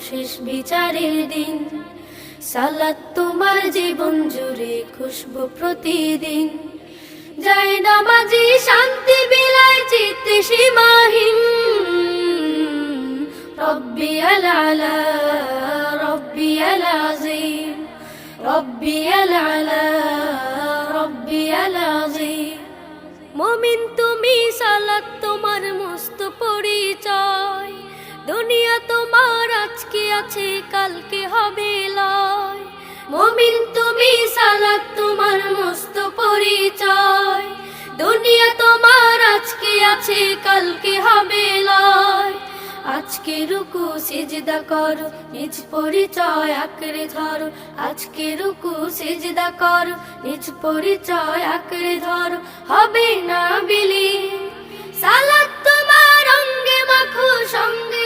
শেষ বিচারের দিন। সালাত তোমার জীবন জুড়ে খুশবু প্রতিদিন। যায় নামাজি শান্তি বিলায় চিত্তে সীমাহীন। রব্বিয়াল আলা রব্বিয়াল আযীম, রব্বিয়াল আলা রব্বিয়াল আযীম। মুমিন তুমি, সালাত তোমার মস্ত পরিচয়। দুনিয়া তোমার আজকে আছে, কালকে হবে লয়। মুমিন তুমি, সালাত তোমার মস্ত পরিচয়। দুনিয়া তোমার আজকে আছে, কালকে হবে লয়। আজকে রুকু সিজদা করো, নিজ পরিচয় আঁকড়ে ধরো। আজকে রুকু সিজদা করো, নিজ পরিচয় আঁকড়ে ধরো। হবে না বিলীন, সালাত তোমার অঙ্গে মাখো, সঙ্গে